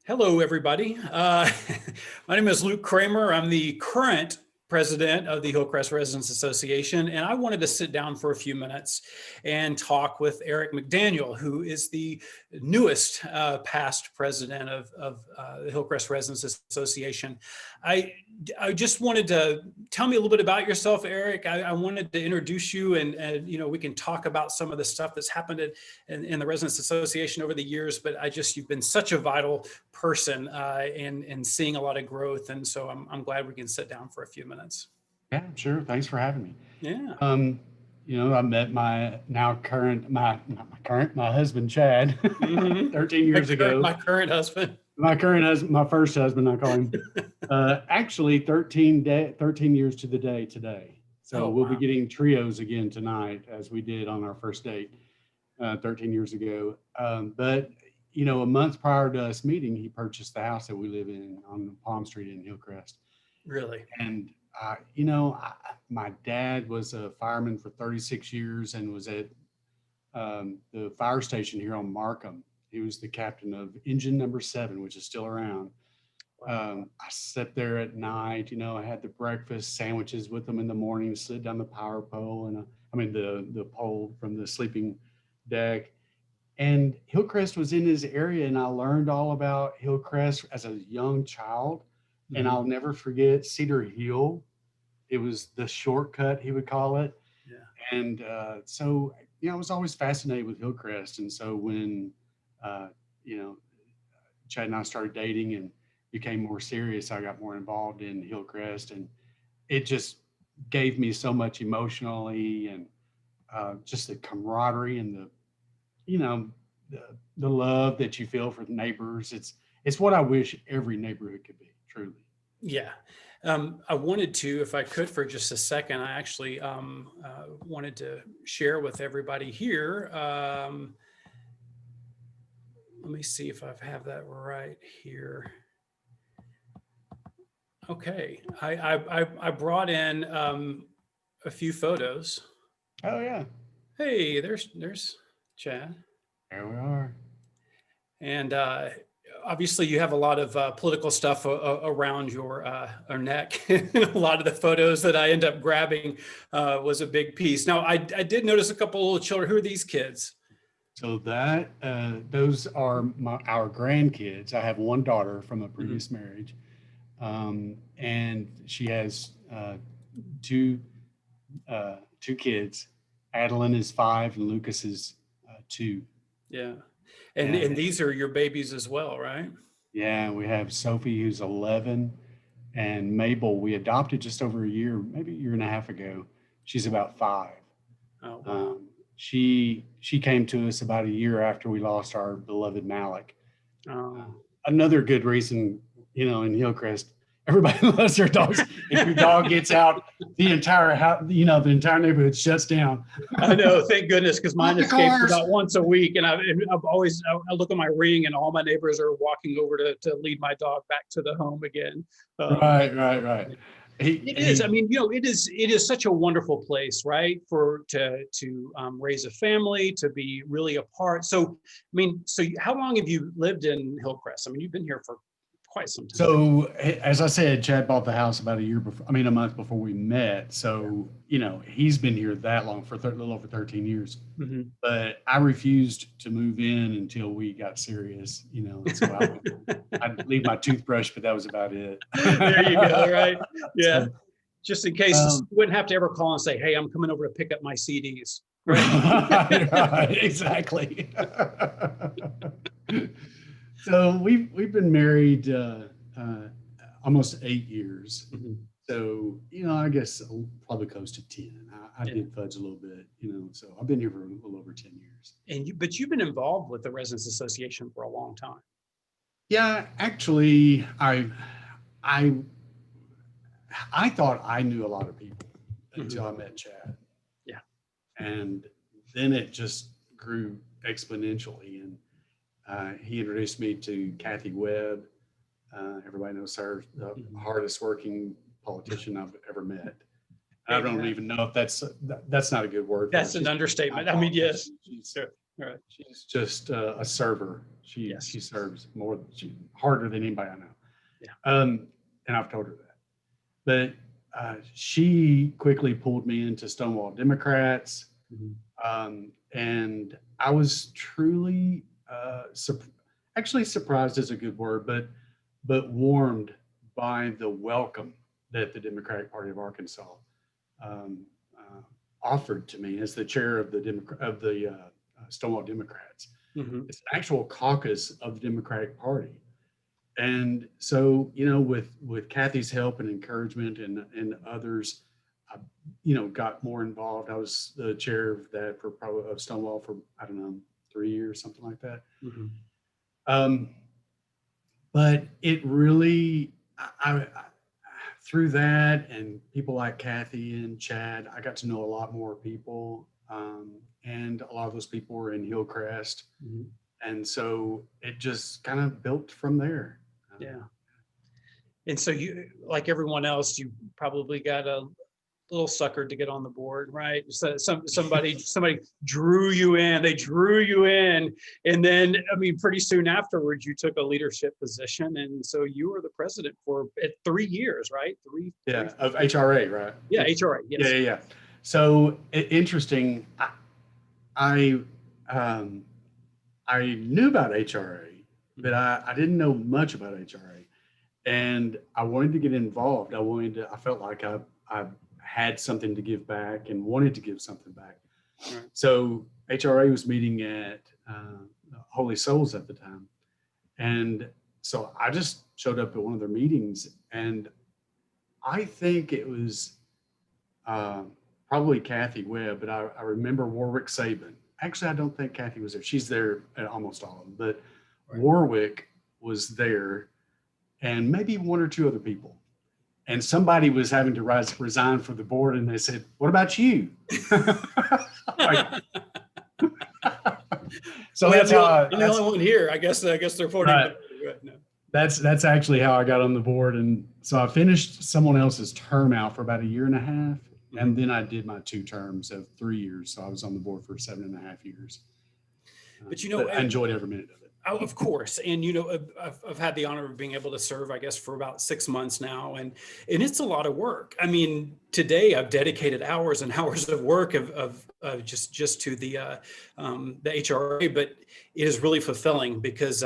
Hello, everybody. My name is Luke Kramer. I'm the current president of the Hillcrest Residents Association, and I wanted to sit down for a few minutes and talk with Eric McDaniel, who is the newest past president of the Hillcrest Residents Association. I just wanted to tell me a little bit about yourself, Eric. I wanted to introduce you, and we can talk about some of the stuff that's happened in the Residents Association over the years. But you've been such a vital person in seeing a lot of growth, and so I'm glad we can sit down for a few minutes. Yeah, sure. Thanks for having me. Yeah. I met my husband, Chad, 13 years ago. My current husband. My first husband, I call him. Actually, 13 years to the day today. So we'll be getting trios again tonight, as we did on our first date 13 years ago. But a month prior to us meeting, he purchased the house that we live in on Palm Street in Hillcrest. Really? And my dad was a fireman for 36 years and was at the fire station here on Markham. He was the captain of engine number 7, which is still around. Wow. I sat there at night, I had the breakfast sandwiches with him in the morning, slid down the power pole and the pole from the sleeping deck. And Hillcrest was in his area, and I learned all about Hillcrest as a young child. Mm-hmm. And I'll never forget Cedar Hill. It was the shortcut, he would call it. Yeah. And so I was always fascinated with Hillcrest. And so when Chad and I started dating and became more serious, I got more involved in Hillcrest, and it just gave me so much emotionally, and just the camaraderie and the love that you feel for the neighbors. It's what I wish every neighborhood could be, truly. Yeah. I wanted to, if I could, for just a second, I actually wanted to share with everybody here. Let me see if I have that right here. Okay, I brought in a few photos. Oh yeah. Hey, there's Chad. There we are. And obviously you have a lot of political stuff around your neck. A lot of the photos that I end up grabbing was a big piece. Now, I did notice a couple of little children. Who are these kids? So those are our grandkids. I have one daughter from a previous marriage, and she has two kids. Adeline is 5 and Lucas is 2. Yeah. And these are your babies as well, right? Yeah, we have Sophie, who's 11, and Mabel, we adopted just over a year, maybe a year and a half ago. She's about 5. Oh, wow. She came to us about a year after we lost our beloved Malik. Oh. Another good reason, in Hillcrest, everybody loves their dogs. If your dog gets out, the entire house, the entire neighborhood shuts down. I know, thank goodness, because mine escapes about once a week, and I look at my ring, and all my neighbors are walking over to lead my dog back to the home again. Right. It is. It is such a wonderful place, right? To raise a family, to be really a part. So how long have you lived in Hillcrest? You've been here for quite some time. So as I said, Chad bought the house about a month before we met. So, he's been here that long, for a little over 13 years. Mm-hmm. But I refused to move in until we got serious, and so I'd leave my toothbrush, but that was about it. There you go, right? Yeah. So, just in case you wouldn't have to ever call and say, hey, I'm coming over to pick up my CDs. Right, right, exactly. So we've been married almost 8 years. Mm-hmm. So, I guess probably close to 10. I did fudge a little bit, so I've been here for a little over 10 years. But you've been involved with the Residents Association for a long time. Yeah, actually, I thought I knew a lot of people until I met Chad. Yeah. And then it just grew exponentially. And he introduced me to Kathy Webb. Everybody knows her, the hardest working politician I've ever met. I don't even know if that's not a good word. That's an understatement. Yes. Right. She's just a server. She Yes. serves harder than anybody I know. Yeah. And I've told her that. But she quickly pulled me into Stonewall Democrats. And I was truly actually surprised is a good word, but warmed by the welcome that the Democratic Party of Arkansas offered to me as the chair of the Stonewall Democrats. It's an actual caucus of the Democratic Party. And so, with Kathy's help and encouragement and others, I, got more involved. I was the chair of that of Stonewall for, I don't know, 3 years, something like that. But it really, I through that and people like Kathy and Chad, I got to know a lot more people. And a lot of those people were in Hillcrest. And so it just kind of built from there. Yeah. And so you, like everyone else, you probably got a little suckered to get on the board, right? So somebody drew you in, they drew you in. And then, I mean, pretty soon afterwards, you took a leadership position. And so you were the president for 3 years, right? Of HRA, right? Yeah, HRA, yes. Yeah. So interesting. I knew about HRA, but I didn't know much about HRA, and I wanted to get involved. I felt like I had something to give back and wanted to give something back. Right. So HRA was meeting at Holy Souls at the time, and so I just showed up at one of their meetings, and I think it was probably Kathy Webb, but I remember Warwick Saban. Actually, I don't think Kathy was there. She's there at almost all of them, but right. Warwick was there, and maybe one or two other people. And somebody was having to resign for the board, and they said, "What about you?" So well, that's how the only one here. I guess they're voting. Right. No. That's actually how I got on the board, and so I finished someone else's term out for about 1.5 years. And then I did my 2 terms of 3 years. So I was on the board for 7.5 years. But I enjoyed every minute of it. Of course. And, I've had the honor of being able to serve, I guess, for about 6 months now. And it's a lot of work. I mean, today I've dedicated hours and hours of work of just to the HRA, but it is really fulfilling because,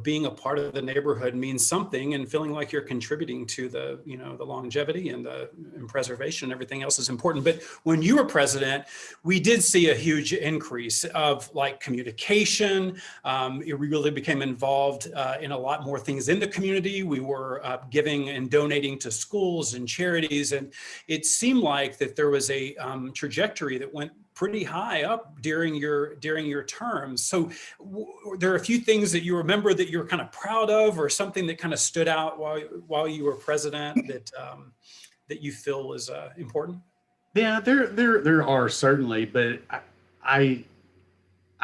being a part of the neighborhood means something, and feeling like you're contributing to the longevity and the preservation and everything else is important. But when you were president, we did see a huge increase of communication. It really became involved in a lot more things in the community. We were giving and donating to schools and charities. And it seemed like that there was a trajectory that went pretty high up during your term. So there are a few things that you remember that you were kind of proud of, or something that kind of stood out while you were president that you feel is important? Yeah, there are certainly, but I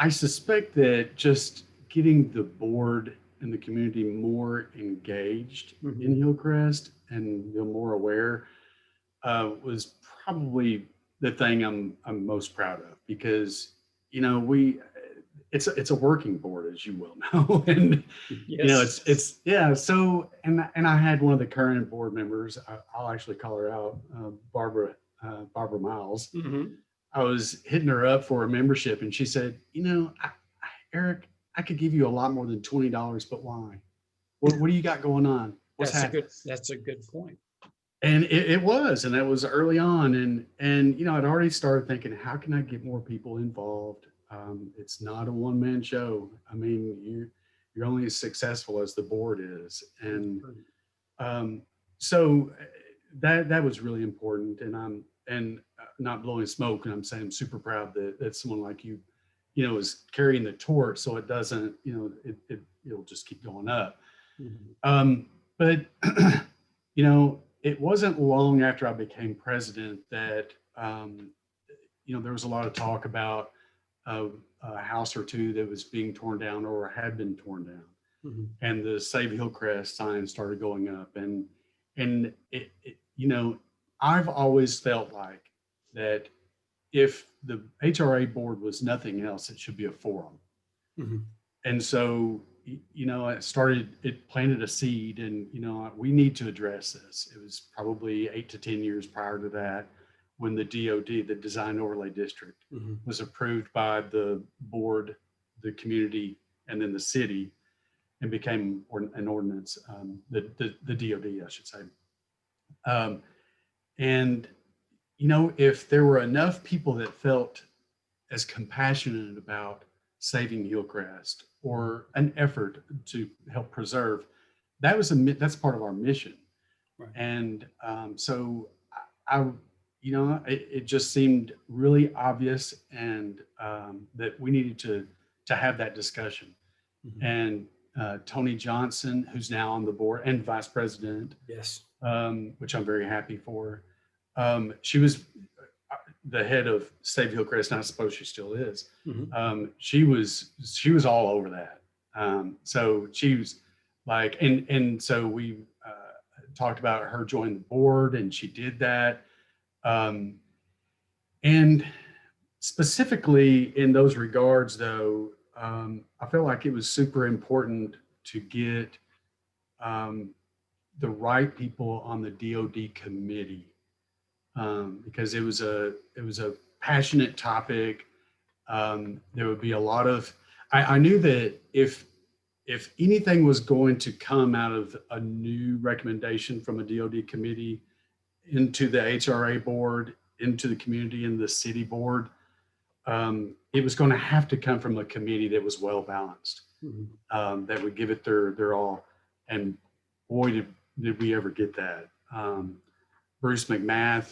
suspect that just getting the board and the community more engaged in Hillcrest and more aware was probably the thing I'm most proud of, because it's a working board, as you well know, and yes. it's so and I had one of the current board members, I'll actually call her out, Barbara Miles. I was hitting her up for a membership, and she said, Eric, I could give you a lot more than $20, but why? What do you got going on? What's happening? That's a good point. And it was, and that was early on. And I'd already started thinking, how can I get more people involved? It's not a one-man show. I mean, you're only as successful as the board is. And so that was really important. And not blowing smoke. And I'm saying I'm super proud that someone like you, is carrying the torch, so it doesn't, it'll just keep going up. But it wasn't long after I became president that, there was a lot of talk about a house or two that was being torn down or had been torn down. And the Save Hillcrest sign started going up. And it I've always felt like that if the HRA board was nothing else, it should be a forum. Mhm. And so, it planted a seed, and, we need to address this. It was probably 8 to 10 years prior to that when the DOD, the Design Overlay District, Mhm. was approved by the board, the community, and then the city, and became an ordinance, the DOD, I should say. Um, and, if there were enough people that felt as compassionate about saving Hillcrest or an effort to help preserve, that's part of our mission. Right. And so it just seemed really obvious, and that we needed to have that discussion. Mhm. And Tony Johnson, who's now on the board and vice president, Yes. which I'm very happy for. She was the head of Save Hillcrest, and I suppose she still is. Mhm. She was all over that. So she was like, and so we talked about her joining the board, and she did that. And specifically in those regards, though, I felt like it was super important to get the right people on the DOD committee, because it was a passionate topic. There would be a lot of, I knew that if anything was going to come out of a new recommendation from a DOD committee into the HRA board, into the community and the city board, it was going to have to come from a committee that was well balanced, that would give it their all. And boy, did we ever get that. Bruce McMahon,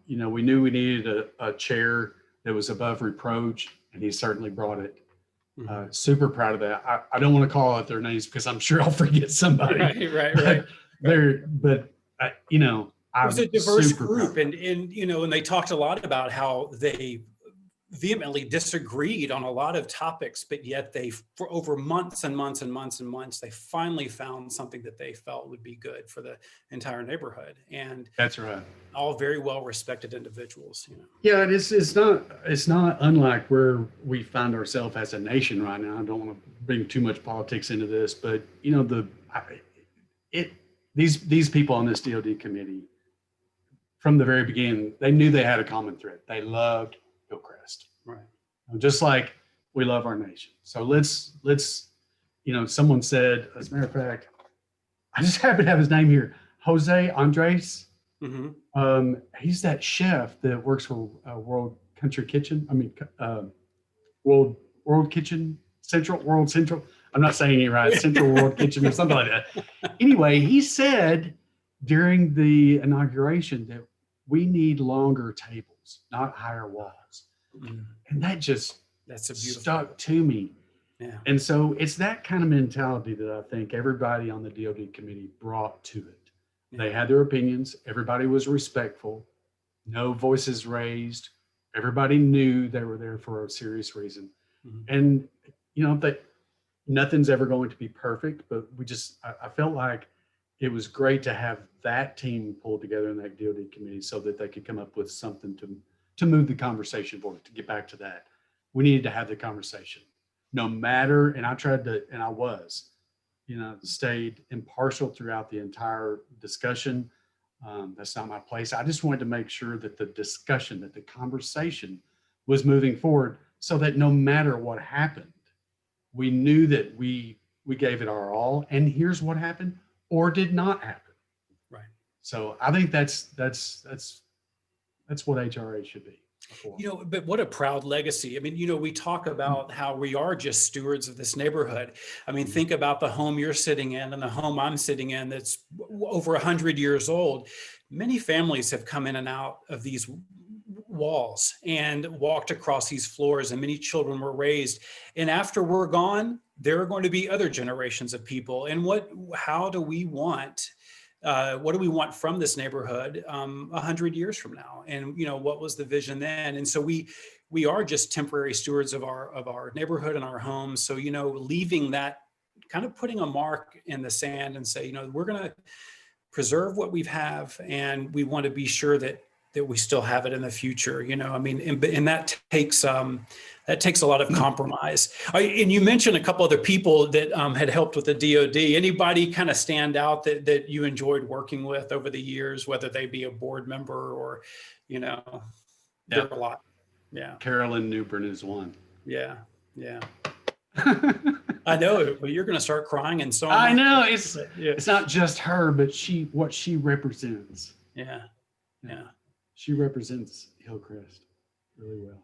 we knew we needed a chair that was above reproach, and he certainly brought it. Super proud of that. I don't want to call out their names because I'm sure I'll forget somebody. Right. It was a diverse group, and and they talked a lot about how they vehemently disagreed on a lot of topics, but yet for over months and months and months and months, they finally found something that they felt would be good for the entire neighborhood. And that's right. All very well respected individuals. Yeah, it's not unlike where we find ourselves as a nation right now. I don't want to bring too much politics into this, but these people on this DOD committee, from the very beginning, they knew they had a common thread. They loved Hillcrest, right? Just like we love our nation. So let's someone said, as a matter of fact, I just happen to have his name here, Jose Andres. He's that chef that works for World Kitchen. World Central. I'm not saying it right. Central World Kitchen or something like that. Anyway, he said during the inauguration that we need longer tables, not higher walls. And that just stuck to me. Yeah. And so it's that kind of mentality that I think everybody on the DOD committee brought to it. Yeah. They had their opinions. Everybody was respectful. No voices raised. Everybody knew they were there for a serious reason. And, that nothing's ever going to be perfect, but I felt like it was great to have that team pulled together in that DOD committee so that they could come up with something to move the conversation forward. To get back to that, we needed to have the conversation, no matter. And I tried to, and I was, stayed impartial throughout the entire discussion. That's not my place. I just wanted to make sure that the conversation was moving forward, so that no matter what happened, we knew that we gave it our all. And here's what happened or did not happen. Right. So I think that's what HRA should be. But what a proud legacy. I mean, we talk about how we are just stewards of this neighborhood. I mean, think about the home you're sitting in and the home I'm sitting in that's over 100 years old. Many families have come in and out of these walls and walked across these floors, and many children were raised. And after we're gone, there are going to be other generations of people. And what do we want from this neighborhood 100 years from now? And what was the vision then? And so we are just temporary stewards of our neighborhood and our homes. So leaving that, kind of putting a mark in the sand and say, we're going to preserve what we have, and we want to be sure that that we still have it in the future. I mean, and that takes a lot of compromise. And you mentioned a couple other people that had helped with the DoD. Anybody kind of stand out that you enjoyed working with over the years, whether they be a board member or, there are a lot. Yeah. Carolyn is one. Yeah. Yeah. I know it, but you're going to start crying, and so am I I. know Yeah. it's not just her, but what she represents. Yeah. Yeah. She represents Hillcrest really well.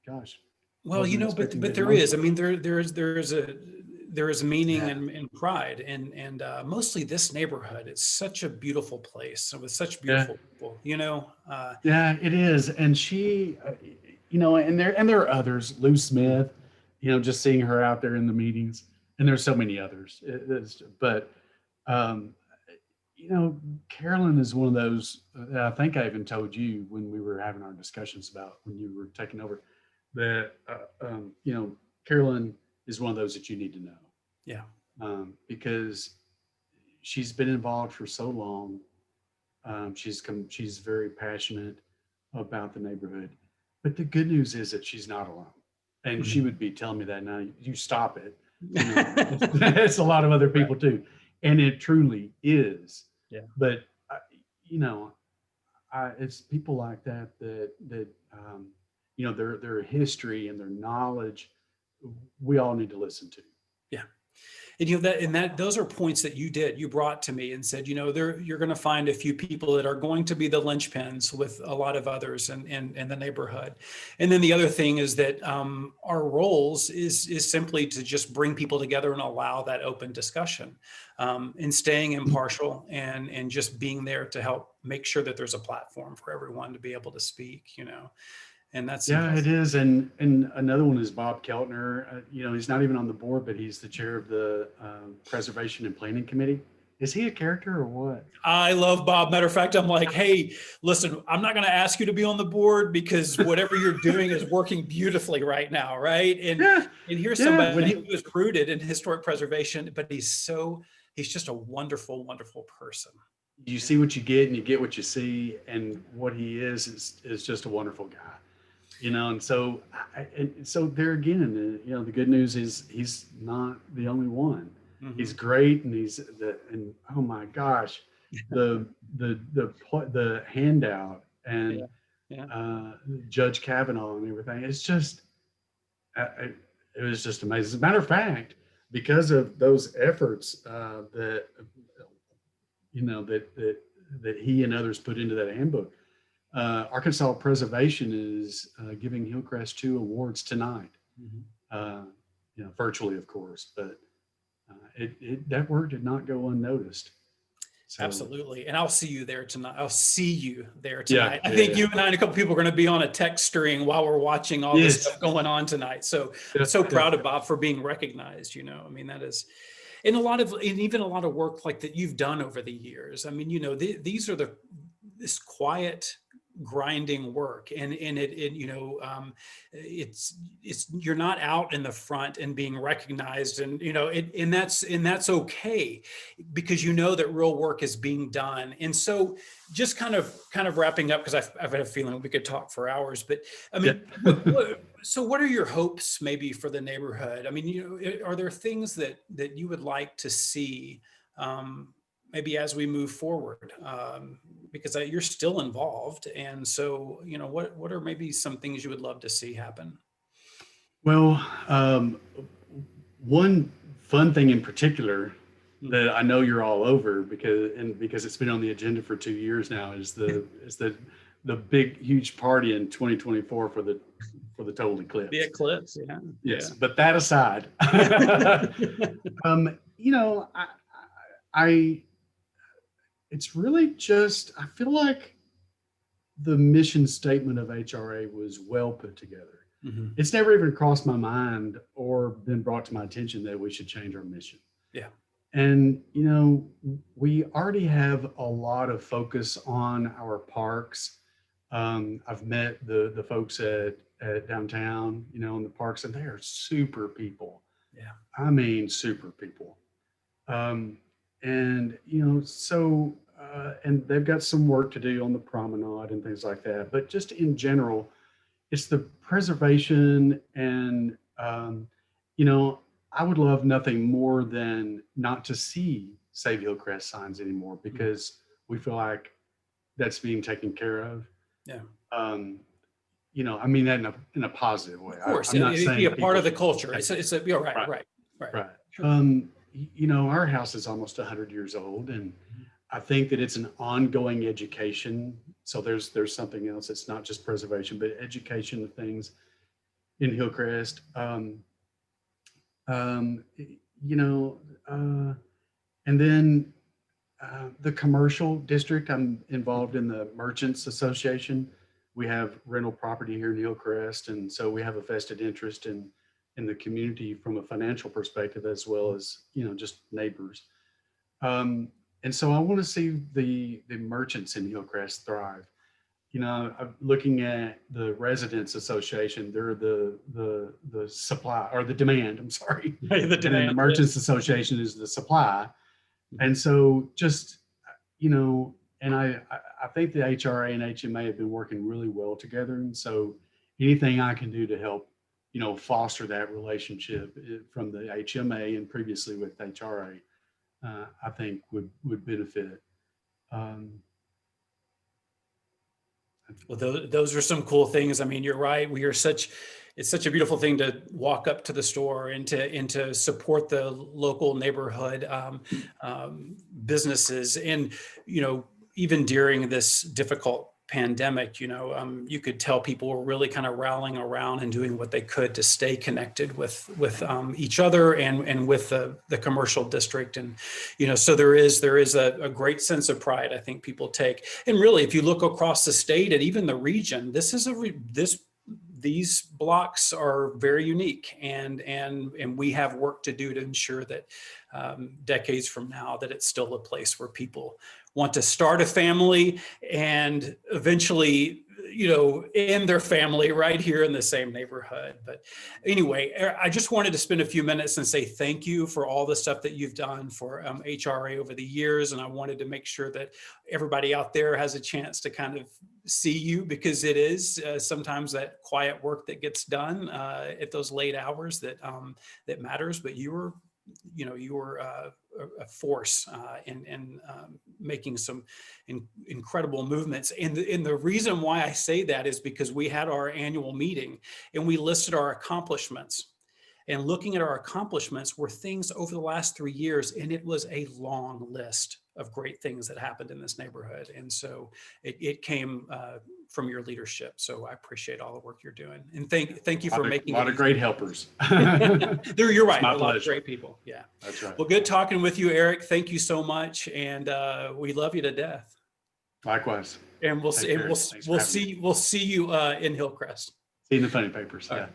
Gosh. Well, Wasn't but expecting that there is. I emotional. mean, there is meaning and pride, and mostly this neighborhood. It's such a beautiful place with such beautiful people. Yeah, it is. And she, and there are others. Lou Smith, just seeing her out there in the meetings, and there's so many others. But Carolyn is one of those. I think I even told you when we were having our discussions about when you were taking over that Carolyn is one of those that you need to know. Yeah. Because she's been involved for so long. She's very passionate about the neighborhood. But the good news is that she's not alone. And she would be telling me that now. You stop it. It's a lot of other people too, and it truly is. Yeah. But it's people like that their history and their knowledge, we all need to listen to. Yeah. And those are points that you brought to me and said, you're going to find a few people that are going to be the linchpins with a lot of others in the neighborhood. And then the other thing is that our roles is simply to just bring people together and allow that open discussion, and staying impartial and just being there to help make sure that there's a platform for everyone to be able to speak, And that's it is. And another one is Bob Keltner. He's not even on the board, but he's the chair of the Preservation and Planning Committee. Is he a character or what? I love Bob. Matter of fact, I'm like, hey, listen, I'm not going to ask you to be on the board because whatever you're doing is working beautifully right now, right? And here's somebody who is rooted in historic preservation, but he's just a wonderful, wonderful person. You see what you get, and you get what you see, and what he is just a wonderful guy. And so there again, the good news is he's not the only one. Mm-hmm. He's great, and oh my gosh, the handout and Judge Kavanaugh and everything. It's just it was just amazing. As a matter of fact, because of those efforts that he and others put into that handbook. Arkansas Preservation is giving Hillcrest 2 awards tonight, virtually, of course, but that work did not go unnoticed. So, absolutely. And I'll see you there tonight. Yeah, I think you and I and a couple people are going to be on a text string while we're watching all this stuff going on tonight. So I'm so proud of Bob for being recognized. I mean, that is, and even a lot of work like that you've done over the years. I mean, these are this quiet, grinding work, and it's you're not out in the front and being recognized, and and that's okay, because that real work is being done. And so just kind of wrapping up, because I've had a feeling we could talk for hours, but I mean, so what are your hopes maybe for the neighborhood? I mean, are there things that you would like to see maybe as we move forward, because you're still involved. And so, what are maybe some things you would love to see happen? Well, one fun thing in particular that I know you're all over because it's been on the agenda for 2 years now is the big, huge party in 2024 for the total eclipse. The eclipse. Yeah. Yes. Yeah. But that aside, it's really just, I feel like the mission statement of HRA was well put together. Mm-hmm. It's never even crossed my mind or been brought to my attention that we should change our mission. Yeah. And, we already have a lot of focus on our parks. I've met the folks at downtown, in the parks, and they are super people. Yeah. I mean, super people. And, so and they've got some work to do on the promenade and things like that. But just in general, it's the preservation and, I would love nothing more than not to see Save Hillcrest signs anymore, because we feel like that's being taken care of. Yeah. I mean that in a positive way. Of course, I'm not it'd saying be a part of the people culture. You're right. right. Sure. Our house is almost 100 years old, and I think that it's an ongoing education. So there's something else. It's not just preservation, but education of things in Hillcrest. And then the commercial district, I'm involved in the Merchants Association. We have rental property here in Hillcrest, and so we have a vested interest in the community from a financial perspective, as well as just neighbors. And so I want to see the merchants in Hillcrest thrive. I'm looking at the Residents Association. They're the supply, or the demand. I'm sorry. The And then demand, the Merchants Association is the supply. And so just, and I think the HRA and HMA have been working really well together. And so anything I can do to help, foster that relationship from the HMA and previously with HRA, I think would benefit. Well, those are some cool things. I mean, you're right. It's such a beautiful thing to walk up to the store and to support the local neighborhood businesses. And, even during this difficult pandemic, you could tell people were really kind of rallying around and doing what they could to stay connected with each other and with the commercial district. And, so there is a great sense of pride I think people take. And really, if you look across the state and even the region, these blocks are very unique, and we have work to do to ensure that decades from now that it's still a place where people want to start a family and eventually end their family right here in the same neighborhood. But anyway, I just wanted to spend a few minutes and say thank you for all the stuff that you've done for HRA over the years. And I wanted to make sure that everybody out there has a chance to kind of see you, because it is sometimes that quiet work that gets done at those late hours that matters. But you were a force in making some incredible movements. And the reason why I say that is because we had our annual meeting and we listed our accomplishments. And looking at our accomplishments were things over the last 3 years, and it was a long list of great things that happened in this neighborhood. And so it came from your leadership. So I appreciate all the work you're doing. And thank you for making a lot of great helpers. You're right. A lot pleasure. of great people. Yeah. That's right. Well, good talking with you, Eric. Thank you so much. And we love you to death. Likewise. And we'll see you in Hillcrest. See you in the funny papers. Yeah.